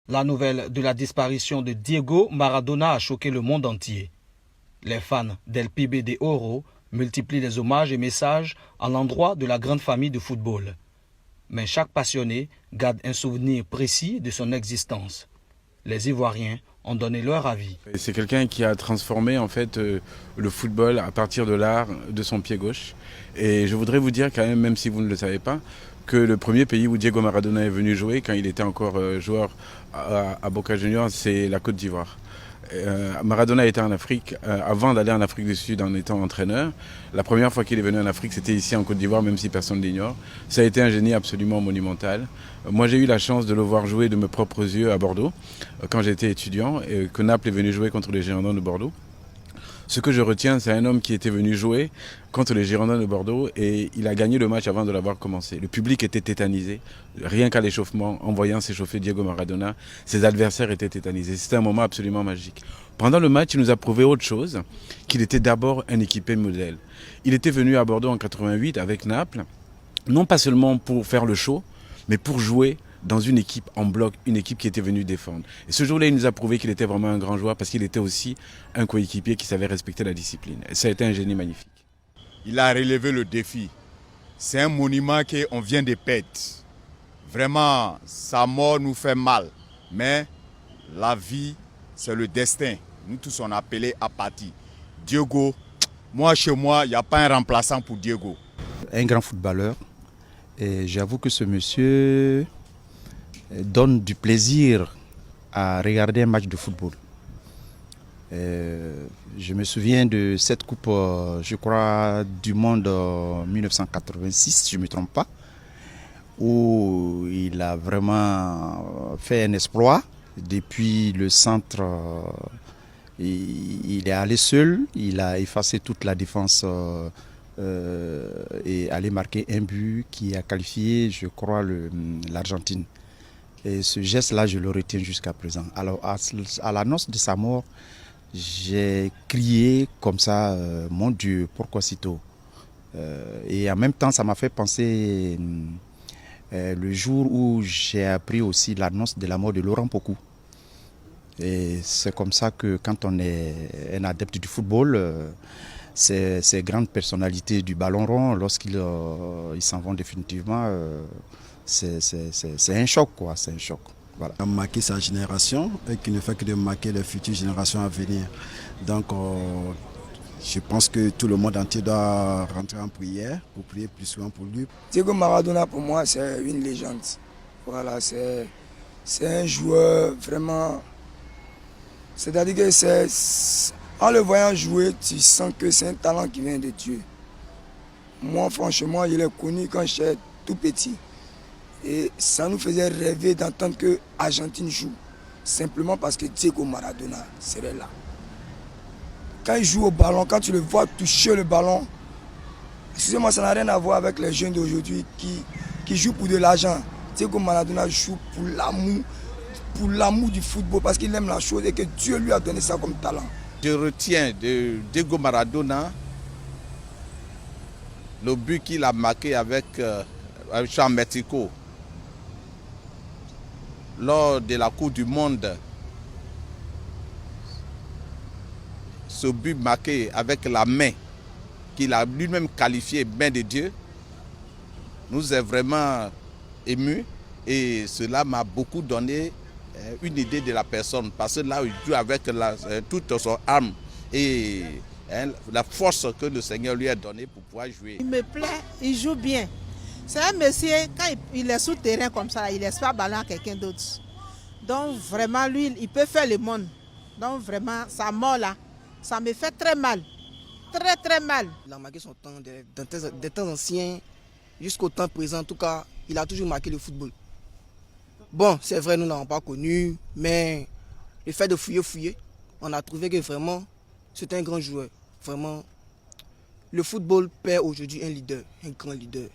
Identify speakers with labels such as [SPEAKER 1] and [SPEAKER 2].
[SPEAKER 1] La nouvelle de la disparition de Diego Maradona a choqué le monde entier. Les fans d'El Pibe de Oro multiplient les hommages et messages à l'endroit de la grande famille de football. Mais chaque passionné garde un souvenir précis de son existence. Les Ivoiriens ont donné leur avis.
[SPEAKER 2] C'est quelqu'un qui a transformé en fait le football à partir de l'art de son pied gauche. Et je voudrais vous dire quand même si vous ne le savez pas, que le premier pays où Diego Maradona est venu jouer quand il était encore joueur à Boca Juniors, c'est la Côte d'Ivoire. Maradona était en Afrique avant d'aller en Afrique du Sud en étant entraîneur. La première fois qu'il est venu en Afrique, c'était ici en Côte d'Ivoire, même si personne ne l'ignore. Ça a été un génie absolument monumental. Moi, j'ai eu la chance de le voir jouer de mes propres yeux à Bordeaux quand j'étais étudiant et que Naples est venu jouer contre les Girondins de Bordeaux. Ce que je retiens, c'est un homme qui était venu jouer contre les Girondins de Bordeaux et il a gagné le match avant de l'avoir commencé. Le public était tétanisé, rien qu'à l'échauffement, en voyant s'échauffer Diego Maradona, ses adversaires étaient tétanisés. C'était un moment absolument magique. Pendant le match, il nous a prouvé autre chose, qu'il était d'abord un équipé modèle. Il était venu à Bordeaux en 88 avec Naples, non pas seulement pour faire le show, mais pour jouer dans une équipe en bloc, une équipe qui était venue défendre. Et ce jour-là, il nous a prouvé qu'il était vraiment un grand joueur parce qu'il était aussi un coéquipier qui savait respecter la discipline. Et ça a été un génie magnifique.
[SPEAKER 3] Il a relevé le défi. C'est un monument qu'on vient de perdre. Vraiment, sa mort nous fait mal. Mais la vie, c'est le destin. Nous tous, on a appelé à partir. Diego, moi, chez moi, il n'y a pas un remplaçant pour Diego.
[SPEAKER 4] Un grand footballeur. Et j'avoue que ce monsieur donne du plaisir à regarder un match de football. Je me souviens de cette coupe, je crois, du monde 1986, si je ne me trompe pas, où il a vraiment fait un exploit. Depuis le centre, il est allé seul, il a effacé toute la défense et allé marquer un but qui a qualifié, je crois, l'Argentine. Et ce geste-là, je le retiens jusqu'à présent. Alors, à l'annonce de sa mort, j'ai crié comme ça, mon Dieu, pourquoi si tôt? Et en même temps, ça m'a fait penser le jour où j'ai appris aussi l'annonce de la mort de Laurent Pokou. Et c'est comme ça que quand on est un adepte du football, ces grandes personnalités du ballon rond, lorsqu'ils s'en vont définitivement, c'est un choc, quoi, c'est un choc. Voilà.
[SPEAKER 5] Il a marqué sa génération et qui ne fait que de marquer les futures générations à venir. Donc, je pense que tout le monde entier doit rentrer en prière pour prier plus souvent pour lui.
[SPEAKER 6] Diego Maradona, pour moi, c'est une légende. Voilà, c'est un joueur vraiment. C'est-à-dire que en le voyant jouer, tu sens que c'est un talent qui vient de Dieu. Moi, franchement, je l'ai connu quand j'étais tout petit. Et ça nous faisait rêver d'entendre que l'Argentine joue. Simplement parce que Diego Maradona serait là. Quand il joue au ballon, quand tu le vois toucher le ballon, excusez-moi, ça n'a rien à voir avec les jeunes d'aujourd'hui qui jouent pour de l'argent. Diego Maradona joue pour l'amour du football, parce qu'il aime la chose et que Dieu lui a donné ça comme talent.
[SPEAKER 7] Je retiens de Diego Maradona le but qu'il a marqué avec Jean Mexico lors de la Coupe du Monde. Ce but marqué avec la main qu'il a lui-même qualifié main de Dieu nous est vraiment ému et cela m'a beaucoup donné une idée de la personne parce que là il joue avec toute son âme et la force que le Seigneur lui a donnée pour pouvoir jouer.
[SPEAKER 8] Il me plaît, il joue bien. C'est un monsieur, quand il est souterrain comme ça, il ne laisse pas ballon à quelqu'un d'autre. Donc vraiment, lui, il peut faire le monde. Donc vraiment, sa mort là, ça me fait très mal. Très très mal.
[SPEAKER 9] Il a marqué son temps, des temps anciens jusqu'au temps présent. En tout cas, il a toujours marqué le football. Bon, c'est vrai, nous n'avons pas connu, mais le fait de fouiller, on a trouvé que vraiment, c'est un grand joueur. Vraiment, le football perd aujourd'hui un leader, un grand leader.